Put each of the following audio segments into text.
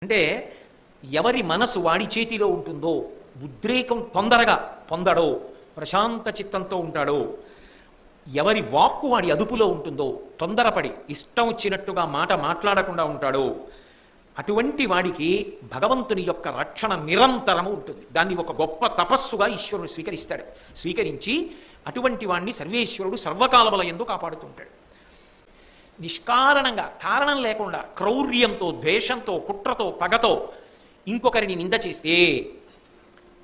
అంటే ఎవరి మనసు వాడి చేతిలో ఉంటుందో, ఉద్రేకం తొందరగా పొందడో, ప్రశాంత చిత్తంతో ఉంటాడో, ఎవరి వాక్కు వాడి అదుపులో ఉంటుందో, తొందరపడి ఇష్టం వచ్చినట్టుగా మాట మాట్లాడకుండా ఉంటాడో, అటువంటి వాడికి భగవంతుని యొక్క రక్షణ నిరంతరము ఉంటుంది. దాన్ని ఒక గొప్ప తపస్సుగా ఈశ్వరుడు స్వీకరించి అటువంటి వాడిని సర్వేశ్వరుడు సర్వకాలముల యందు కాపాడుతుంటాడు. నిష్కారణంగా, కారణం లేకుండా, క్రౌర్యంతో, ద్వేషంతో, కుట్రతో, పగతో ఇంకొకరిని నింద చేస్తే,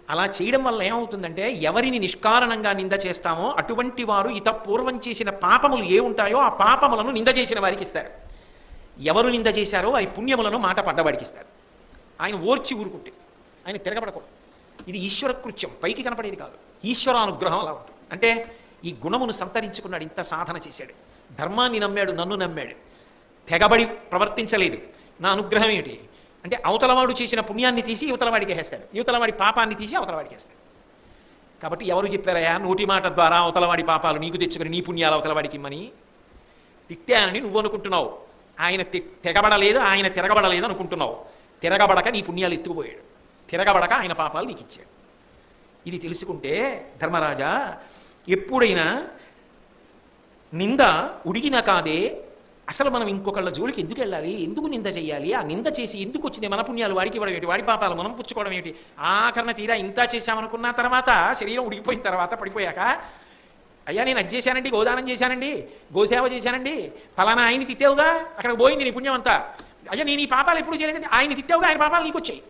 అలా చేయడం వల్ల ఏమవుతుందంటే, ఎవరిని నిష్కారణంగా నింద చేస్తామో అటువంటి వారు పూర్వం చేసిన పాపములు ఏ ఉంటాయో ఆ పాపములను నింద చేసిన వారికి ఇస్తారు. ఎవరు నింద చేశారో ఆ పుణ్యములను మాట పడ్డవాడికి ఇస్తారు. ఆయన ఓర్చి ఊరుకుంటే, ఆయన తిరగబడకూడదు. ఇది ఈశ్వర కృత్యం, పైకి కనపడేది కాదు. ఈశ్వరానుగ్రహం అలా ఉంటుంది. అంటే ఈ గుణమును సంతరించుకున్నాడు, ఇంత సాధన చేశాడు, ధర్మాన్ని నమ్మాడు, నన్ను నమ్మాడు, తెగబడి ప్రవర్తించలేదు. నా అనుగ్రహం ఏమిటి అంటే, అవతలవాడు చేసిన పుణ్యాన్ని తీసి యువతలవాడికి వేస్తాడు, యువతలవాడి పాపాన్ని తీసి అవతలవాడికి వేస్తాడు. కాబట్టి ఎవరు చెప్పారయా నోటి మాట ద్వారా అవతలవాడి పాపాలు నీకు తెచ్చుకుని నీ పుణ్యాలు అవతలవాడికి ఇమ్మని? తిట్టానని నువ్వు అనుకుంటున్నావు, ఆయన తెగబడలేదు, ఆయన తిరగబడలేదు అనుకుంటున్నావు. తిరగబడక నీ పుణ్యాలు ఎత్తుకుపోయాడు, తిరగబడక ఆయన పాపాలు నీకు ఇచ్చాడు. ఇది తెలుసుకుంటే ధర్మరాజా, ఎప్పుడైనా నింద ఉడిగినా కాదే, అసలు మనం ఇంకొకళ్ళ జోలికి ఎందుకు వెళ్ళాలి, ఎందుకు నింద చేయాలి, ఆ నింద చేసి ఎందుకు వచ్చింది మన పుణ్యాలు వాడికి ఇవ్వడం ఏంటి, వాడి పాపాలు మనం పుచ్చుకోవడం ఏంటి, ఆఖరణ తీరా ఇంత చేశామనుకున్న తర్వాత, శరీరం ఉడికిపోయిన తర్వాత, పడిపోయాక, అయ్యా నేను అది చేశానండి, గోదానం చేశానండి, గోసేవ చేశానండి, ఫలానా ఆయన్ని తిట్టావుగా, అక్కడ పోయింది నీ పుణ్యం అంతా. అయ్యా నేను ఈ పాపాలు ఎప్పుడు చేయలేదండి, ఆయన్ని తిట్టావుగా, ఆయన పాపాలు నీకు వచ్చాయి,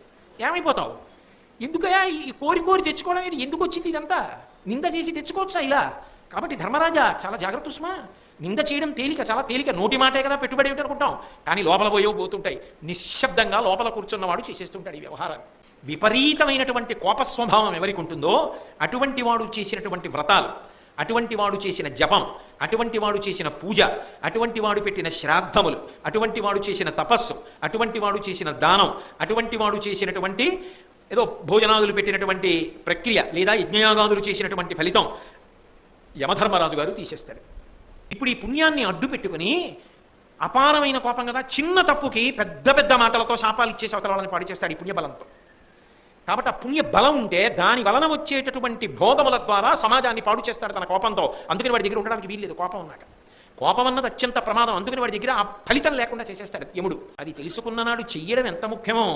ఏమైపోతావు? ఎందుకయ్యా ఈ కోరి తెచ్చుకోవడం ఏంటి, ఎందుకు వచ్చింది ఇదంతా? నింద చేసి తెచ్చుకోవచ్చా ఇలా? కాబట్టి ధర్మరాజా చాలా జాగ్రత్త సుమా. నింద చేయడం తేలిక, చాలా తేలిక, నోటి మాటే కదా పెట్టుబడి ఏమిటి అనుకుంటాం, కానీ లోపల పోతుంటాయి. నిశ్శబ్దంగా లోపల కూర్చున్నవాడు చేసేస్తుంటాడు ఈ వ్యవహారాన్ని. విపరీతమైనటువంటి కోపస్వభావం ఎవరికి ఉంటుందో అటువంటి వాడు చేసినటువంటి వ్రతాలు, అటువంటి వాడు చేసిన జపం, అటువంటి వాడు చేసిన పూజ, అటువంటి వాడు పెట్టిన శ్రాద్ధములు, అటువంటి వాడు చేసిన తపస్సు, అటువంటి వాడు చేసిన దానం, అటువంటి వాడు చేసినటువంటి ఏదో భోజనాదులు పెట్టినటువంటి ప్రక్రియ లేదా యజ్ఞయాగాదులు చేసినటువంటి ఫలితం యమధర్మరాజు గారు తీసేస్తాడు. ఇప్పుడు ఈ పుణ్యాన్ని అడ్డు పెట్టుకుని అపారమైన కోపం కదా, చిన్న తప్పుకి పెద్ద పెద్ద మాటలతో శాపాలు ఇచ్చేసి అవతల వాళ్ళని పాడు చేస్తాడు ఈ పుణ్యబలంతో. కాబట్టి ఆ పుణ్య బలం ఉంటే దాని వలన వచ్చేటటువంటి భోగముల ద్వారా సమాజాన్ని పాడు చేస్తాడు తన కోపంతో. అందుకని వాడి దగ్గర ఉండడానికి వీల్లేదు కోపం ఉన్నాక. కోపం అన్నది అత్యంత ప్రమాదం, అందుకని వాడి దగ్గర ఆ ఫలితం లేకుండా చేసేస్తాడు యముడు. అది తెలుసుకున్ననాడు చెయ్యడం ఎంత ముఖ్యమో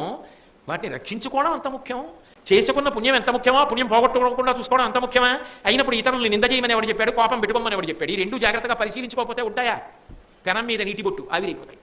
వాటిని రక్షించుకోవడం అంత ముఖ్యం. చేసుకున్న పుణ్యం ఎంత ముఖ్యమో పుణ్యం పోగొట్టుకోకుండా చూసుకోవడం అంత ముఖ్యమా? అయినప్పుడు ఇతరులను నింద చేయమని ఎవరు చెప్పాడు, కోపం పెట్టుకోమని ఎవరు చెప్పాడు? ఈ రెండు జాగ్రత్తగా పరిశీలించుకోకపోతే ఉంటాయా? పెనం మీద నీటి బొట్టు ఆవిరైపోతాయి.